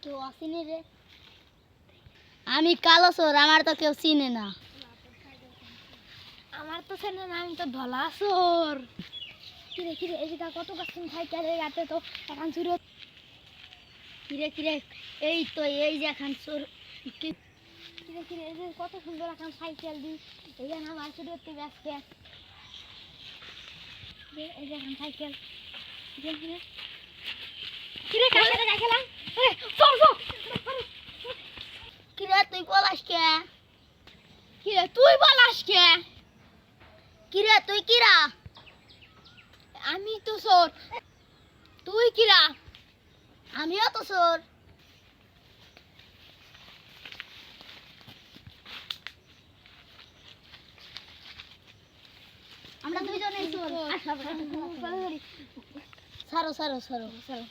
কেউ আসেনি রে। আমি কালো চোর, আমার তো কেউ চিনে না। আমার তো চেনে না, আমি তো ধলা চোর। কিরে কিরে এই জায়গা কত গাছেন সাইকেলের গাতে তো এখন চুরি। কিরে কিরে এই তো এই যে এখন চোর। কিরে কিরে এই যে কত সুন্দর এখন সাইকেল দি এইখানে আমার চুরি করতে ব্যস্ত। এই যে এখন সাইকেল কিরে কিরে কার সাথে দেখালাম। চল চল। কিরে তুই পলাশ কে? কিরে তুই পলাশ কে? কিরে তুই কিরা? আমি তো চোর। তুই কিরা? আমিও তো চোর। আমরা দুইজনেই চোর। ছাড়ো ছাড়ো ছাড়ো ছাড়ো।